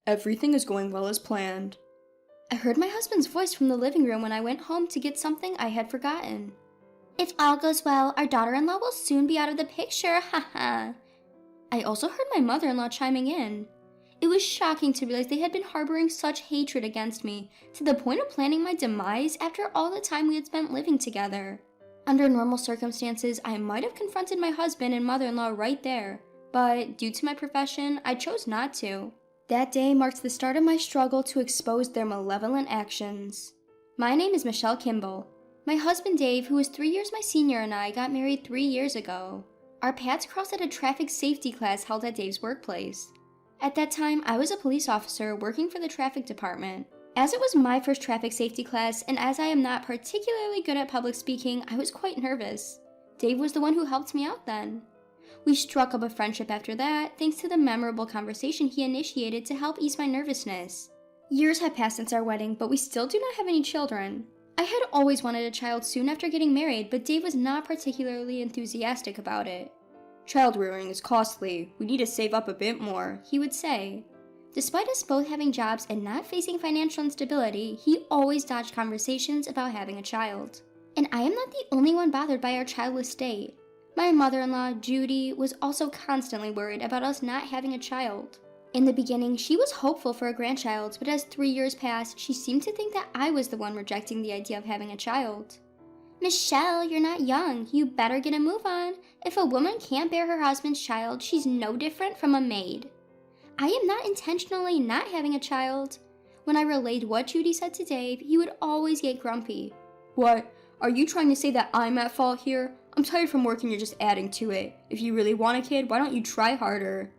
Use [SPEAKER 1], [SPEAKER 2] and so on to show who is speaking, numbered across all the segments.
[SPEAKER 1] Everything is going well as planned.
[SPEAKER 2] I heard my husband's voice from the living room when I went home to get something I had forgotten. If all goes well, our daughter-in-law will soon be out of the picture, haha. I also heard my mother-in-law chiming in. It was shocking to realize they had been harboring such hatred against me, to the point of planning my demise after all the time we had spent living together. Under normal circumstances, I might have confronted my husband and mother-in-law right there, but due to my profession, I chose not to. That day marked the start of my struggle to expose their malevolent actions. My name is Michelle Kimball. My husband Dave, who was 3 years my senior, and I got married 3 years ago. Our paths crossed at a traffic safety class held at Dave's workplace. At that time, I was a police officer working for the traffic department. As it was my first traffic safety class, and as I am not particularly good at public speaking, I was quite nervous. Dave was the one who helped me out then. We struck up a friendship after that, thanks to the memorable conversation he initiated to help ease my nervousness. Years have passed since our wedding, but we still do not have any children. I had always wanted a child soon after getting married, but Dave was not particularly enthusiastic about it.
[SPEAKER 1] Child rearing is costly. We need to save up a bit more,
[SPEAKER 2] he would say. Despite us both having jobs and not facing financial instability, he always dodged conversations about having a child. And I am not the only one bothered by our childless state. My mother-in-law, Judy, was also constantly worried about us not having a child. In the beginning, she was hopeful for a grandchild, but as 3 years passed, she seemed to think that I was the one rejecting the idea of having a child. Michelle, you're not young. You better get a move on. If a woman can't bear her husband's child, she's no different from a maid. I am not intentionally not having a child. When I relayed what Judy said to Dave, he would always get grumpy.
[SPEAKER 1] What? Are you trying to say that I'm at fault here? I'm tired from work and you're just adding to it. If you really want a kid, why don't you try harder?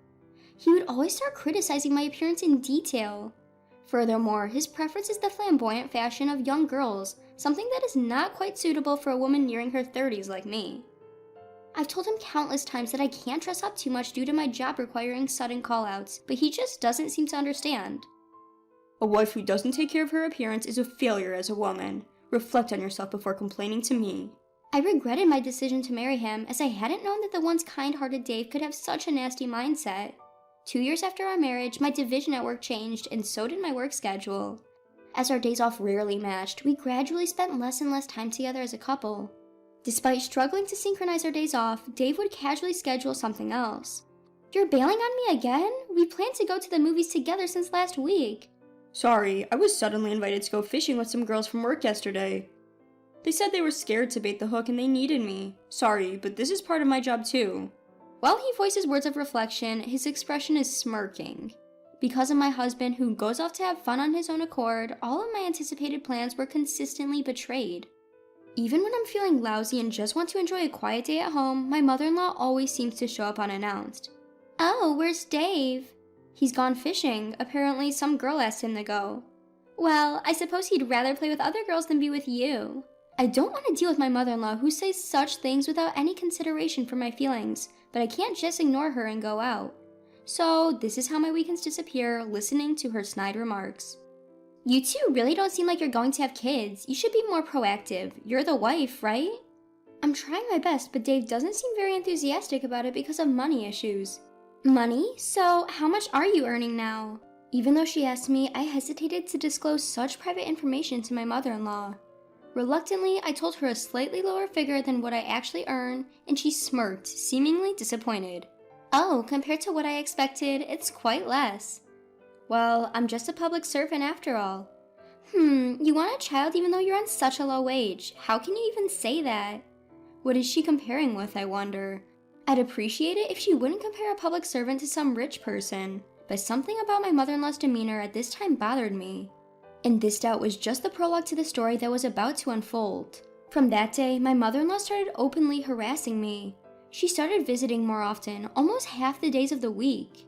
[SPEAKER 2] He would always start criticizing my appearance in detail. Furthermore, his preference is the flamboyant fashion of young girls, something that is not quite suitable for a woman nearing her 30s like me. I've told him countless times that I can't dress up too much due to my job requiring sudden call-outs, but he just doesn't seem to understand.
[SPEAKER 1] A wife who doesn't take care of her appearance is a failure as a woman. Reflect on yourself before complaining to me.
[SPEAKER 2] I regretted my decision to marry him, as I hadn't known that the once kind-hearted Dave could have such a nasty mindset. 2 years after our marriage, my division at work changed, and so did my work schedule. As our days off rarely matched, we gradually spent less and less time together as a couple. Despite struggling to synchronize our days off, Dave would casually schedule something else. You're bailing on me again? We planned to go to the movies together since last week.
[SPEAKER 1] Sorry, I was suddenly invited to go fishing with some girls from work yesterday. They said they were scared to bait the hook and they needed me. Sorry, but this is part of my job too.
[SPEAKER 2] While he voices words of reflection, his expression is smirking. Because of my husband, who goes off to have fun on his own accord, all of my anticipated plans were consistently betrayed. Even when I'm feeling lousy and just want to enjoy a quiet day at home, my mother-in-law always seems to show up unannounced. Oh, where's Dave? He's gone fishing. Apparently some girl asked him to go. Well, I suppose he'd rather play with other girls than be with you. I don't want to deal with my mother-in-law who says such things without any consideration for my feelings, but I can't just ignore her and go out. So this is how my weekends disappear, listening to her snide remarks. You two really don't seem like you're going to have kids. You should be more proactive. You're the wife, right? I'm trying my best, but Dave doesn't seem very enthusiastic about it because of money issues. Money? So how much are you earning now? Even though she asked me, I hesitated to disclose such private information to my mother-in-law. Reluctantly, I told her a slightly lower figure than what I actually earn, and she smirked, seemingly disappointed. Oh, compared to what I expected, it's quite less. Well, I'm just a public servant after all. You want a child even though you're on such a low wage. How can you even say that? What is she comparing with, I wonder? I'd appreciate it if she wouldn't compare a public servant to some rich person, but something about my mother-in-law's demeanor at this time bothered me. And this doubt was just the prologue to the story that was about to unfold. From that day, my mother-in-law started openly harassing me. She started visiting more often, almost half the days of the week.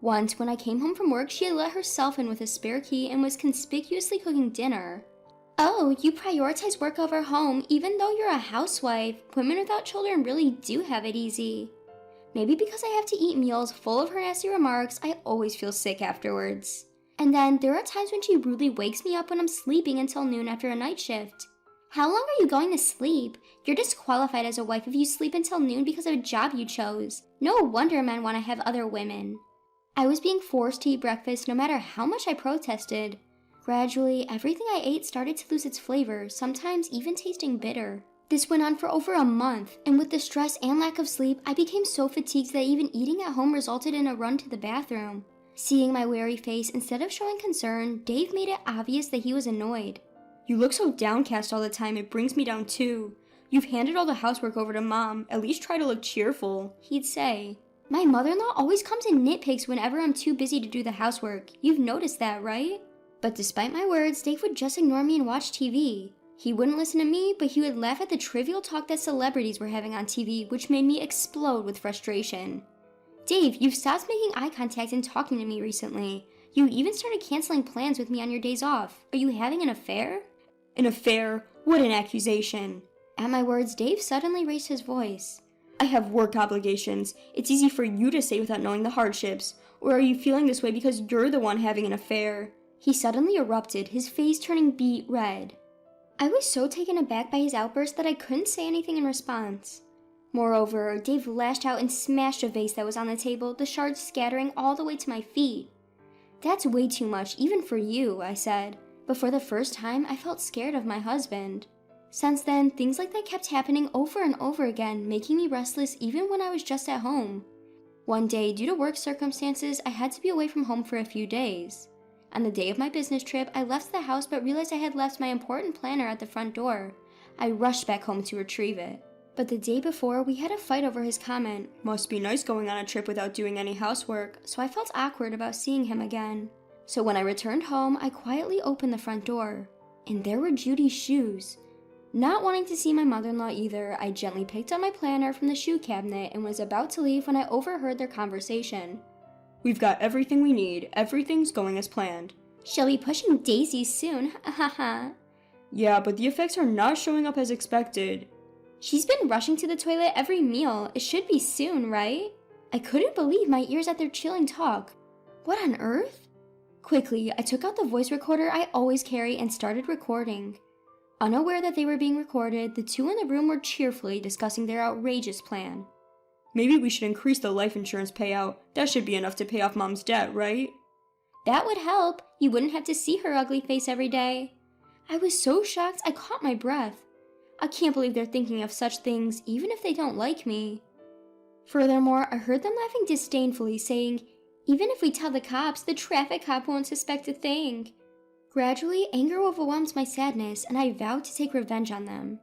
[SPEAKER 2] Once, when I came home from work, she had let herself in with a spare key and was conspicuously cooking dinner. Oh, you prioritize work over home even though you're a housewife. Women without children really do have it easy. Maybe because I have to eat meals full of her nasty remarks, I always feel sick afterwards. And then there are times when she rudely wakes me up when I'm sleeping until noon after a night shift. How long are you going to sleep? You're disqualified as a wife if you sleep until noon because of a job you chose. No wonder men want to have other women. I was being forced to eat breakfast no matter how much I protested. Gradually, everything I ate started to lose its flavor, sometimes even tasting bitter. This went on for over a month, and with the stress and lack of sleep, I became so fatigued that even eating at home resulted in a run to the bathroom. Seeing my wary face, instead of showing concern, Dave made it obvious that he was annoyed.
[SPEAKER 1] You look so downcast all the time, it brings me down too. You've handed all the housework over to Mom, at least try to look cheerful, he'd say.
[SPEAKER 2] My mother-in-law always comes and nitpicks whenever I'm too busy to do the housework. You've noticed that, right? But despite my words, Dave would just ignore me and watch TV. He wouldn't listen to me, but he would laugh at the trivial talk that celebrities were having on TV, which made me explode with frustration. Dave, you've stopped making eye contact and talking to me recently. You even started canceling plans with me on your days off. Are you having an affair?
[SPEAKER 1] An affair? What an accusation.
[SPEAKER 2] At my words, Dave suddenly raised his voice.
[SPEAKER 1] I have work obligations. It's easy for you to say without knowing the hardships. Or are you feeling this way because you're the one having an affair?
[SPEAKER 2] He suddenly erupted, his face turning beet red. I was so taken aback by his outburst that I couldn't say anything in response. Moreover, Dave lashed out and smashed a vase that was on the table, the shards scattering all the way to my feet. That's way too much, even for you, I said. But for the first time, I felt scared of my husband. Since then, things like that kept happening over and over again, making me restless even when I was just at home. One day, due to work circumstances, I had to be away from home for a few days. On the day of my business trip, I left the house but realized I had left my important planner at the front door. I rushed back home to retrieve it. But the day before, we had a fight over his comment,
[SPEAKER 1] "Must be nice going on a trip without doing any housework,"
[SPEAKER 2] so I felt awkward about seeing him again. So when I returned home, I quietly opened the front door. And there were Judy's shoes. Not wanting to see my mother-in-law either, I gently picked up my planner from the shoe cabinet and was about to leave when I overheard their conversation.
[SPEAKER 1] "We've got everything we need. Everything's going as planned."
[SPEAKER 2] "She'll be pushing daisies soon, ha ha ha."
[SPEAKER 1] "Yeah, but the effects are not showing up as expected."
[SPEAKER 2] "She's been rushing to the toilet every meal. It should be soon, right?" I couldn't believe my ears at their chilling talk. What on earth? Quickly, I took out the voice recorder I always carry and started recording. Unaware that they were being recorded, the two in the room were cheerfully discussing their outrageous plan.
[SPEAKER 1] "Maybe we should increase the life insurance payout. That should be enough to pay off Mom's debt, right?"
[SPEAKER 2] "That would help. You wouldn't have to see her ugly face every day." I was so shocked I caught my breath. I can't believe they're thinking of such things, even if they don't like me. Furthermore, I heard them laughing disdainfully, saying, "Even if we tell the cops, the traffic cop won't suspect a thing." Gradually, anger overwhelmed my sadness, and I vowed to take revenge on them.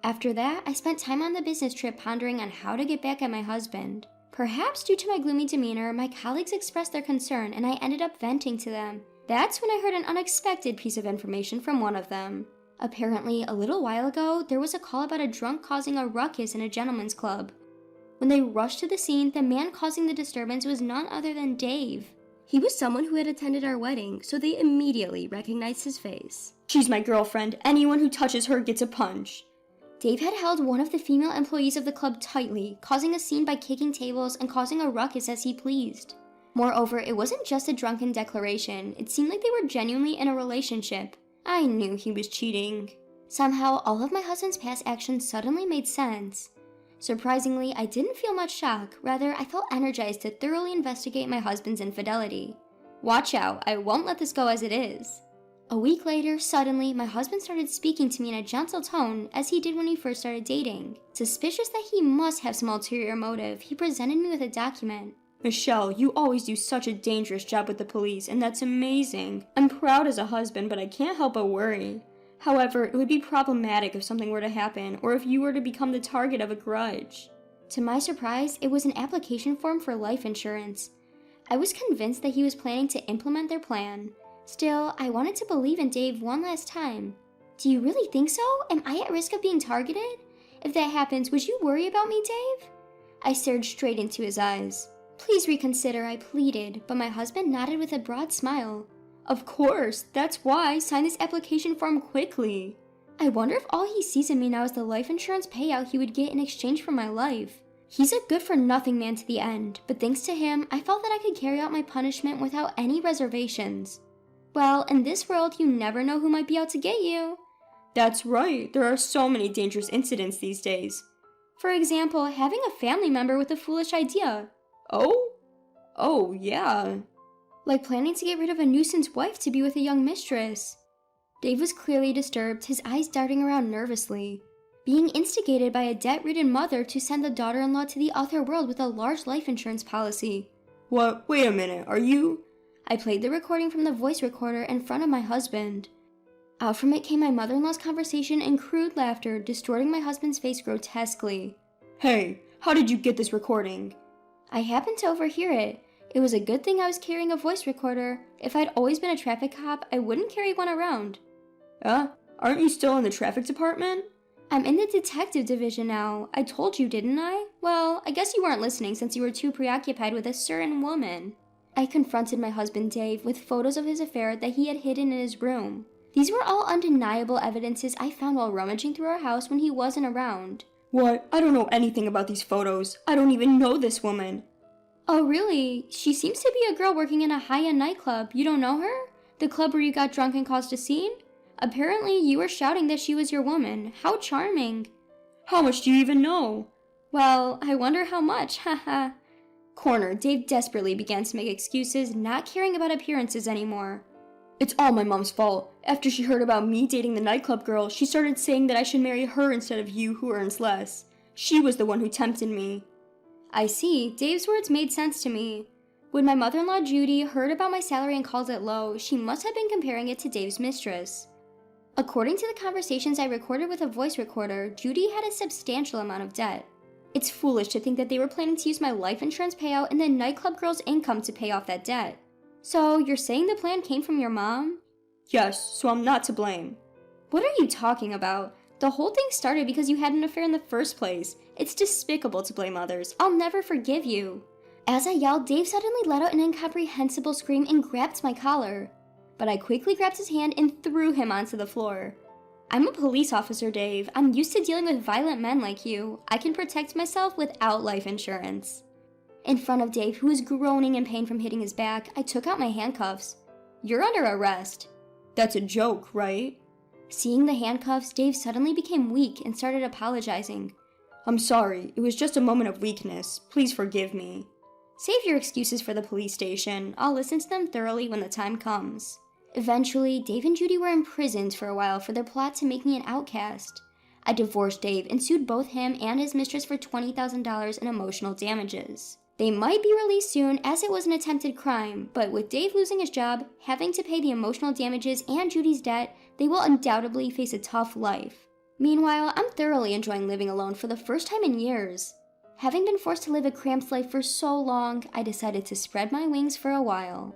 [SPEAKER 2] After that, I spent time on the business trip pondering on how to get back at my husband. Perhaps due to my gloomy demeanor, my colleagues expressed their concern, and I ended up venting to them. That's when I heard an unexpected piece of information from one of them. Apparently, a little while ago, there was a call about a drunk causing a ruckus in a gentleman's club. When they rushed to the scene, the man causing the disturbance was none other than Dave. He was someone who had attended our wedding, so they immediately recognized his face.
[SPEAKER 1] "She's my girlfriend. Anyone who touches her gets a punch."
[SPEAKER 2] Dave had held one of the female employees of the club tightly, causing a scene by kicking tables and causing a ruckus as he pleased. Moreover, it wasn't just a drunken declaration. It seemed like they were genuinely in a relationship. I knew he was cheating. Somehow, all of my husband's past actions suddenly made sense. Surprisingly, I didn't feel much shock. Rather, I felt energized to thoroughly investigate my husband's infidelity. Watch out, I won't let this go as it is. A week later, suddenly, my husband started speaking to me in a gentle tone, as he did when we first started dating. Suspicious that he must have some ulterior motive, he presented me with a document.
[SPEAKER 1] "Michelle, you always do such a dangerous job with the police, and that's amazing. I'm proud as a husband, but I can't help but worry. However, it would be problematic if something were to happen, or if you were to become the target of a grudge."
[SPEAKER 2] To my surprise, it was an application form for life insurance. I was convinced that he was planning to implement their plan. Still, I wanted to believe in Dave one last time. "Do you really think so? Am I at risk of being targeted? If that happens, would you worry about me, Dave?" I stared straight into his eyes. "Please reconsider," I pleaded, but my husband nodded with a broad smile.
[SPEAKER 1] "Of course, that's why. Sign this application form quickly."
[SPEAKER 2] I wonder if all he sees in me now is the life insurance payout he would get in exchange for my life. He's a good-for-nothing man to the end, but thanks to him, I felt that I could carry out my punishment without any reservations. Well, in this world, you never know who might be out to get you.
[SPEAKER 1] That's right. There are so many dangerous incidents these days.
[SPEAKER 2] For example, having a family member with a foolish idea.
[SPEAKER 1] Oh? Oh, yeah.
[SPEAKER 2] Like planning to get rid of a nuisance wife to be with a young mistress. Dave was clearly disturbed, his eyes darting around nervously. Being instigated by a debt-ridden mother to send the daughter-in-law to the other world with a large life insurance policy.
[SPEAKER 1] What? Wait a minute, are you?
[SPEAKER 2] I played the recording from the voice recorder in front of my husband. Out from it came my mother-in-law's conversation and crude laughter, distorting my husband's face grotesquely.
[SPEAKER 1] Hey, how did you get this recording?
[SPEAKER 2] I happened to overhear it. It was a good thing I was carrying a voice recorder. If I'd always been a traffic cop, I wouldn't carry one around.
[SPEAKER 1] Aren't you still in the traffic department?
[SPEAKER 2] I'm in the detective division now. I told you, didn't I? Well, I guess you weren't listening since you were too preoccupied with a certain woman. I confronted my husband Dave with photos of his affair that he had hidden in his room. These were all undeniable evidences I found while rummaging through our house when he wasn't around.
[SPEAKER 1] What? I don't know anything about these photos. I don't even know this woman.
[SPEAKER 2] Oh, really? She seems to be a girl working in a high-end nightclub. You don't know her? The club where you got drunk and caused a scene? Apparently, you were shouting that she was your woman. How charming.
[SPEAKER 1] How much do you even know?
[SPEAKER 2] Well, I wonder how much, haha. Cornered, Dave desperately began to make excuses, not caring about appearances anymore.
[SPEAKER 1] It's all my mom's fault. After she heard about me dating the nightclub girl, she started saying that I should marry her instead of you who earns less. She was the one who tempted me.
[SPEAKER 2] I see. Dave's words made sense to me. When my mother-in-law Judy heard about my salary and called it low, she must have been comparing it to Dave's mistress. According to the conversations I recorded with a voice recorder, Judy had a substantial amount of debt. It's foolish to think that they were planning to use my life insurance payout and the nightclub girl's income to pay off that debt. So, you're saying the plan came from your mom?
[SPEAKER 1] Yes, so I'm not to blame.
[SPEAKER 2] What are you talking about? The whole thing started because you had an affair in the first place. It's despicable to blame others. I'll never forgive you. As I yelled, Dave suddenly let out an incomprehensible scream and grabbed my collar. But I quickly grabbed his hand and threw him onto the floor. I'm a police officer, Dave. I'm used to dealing with violent men like you. I can protect myself without life insurance. In front of Dave, who was groaning in pain from hitting his back, I took out my handcuffs. You're under arrest.
[SPEAKER 1] That's a joke, right?
[SPEAKER 2] Seeing the handcuffs, Dave suddenly became weak and started apologizing.
[SPEAKER 1] I'm sorry. It was just a moment of weakness. Please forgive me.
[SPEAKER 2] Save your excuses for the police station. I'll listen to them thoroughly when the time comes. Eventually, Dave and Judy were imprisoned for a while for their plot to make me an outcast. I divorced Dave and sued both him and his mistress for $20,000 in emotional damages. They might be released soon as it was an attempted crime, but with Dave losing his job, having to pay the emotional damages and Judy's debt, they will undoubtedly face a tough life. Meanwhile, I'm thoroughly enjoying living alone for the first time in years. Having been forced to live a cramped life for so long, I decided to spread my wings for a while.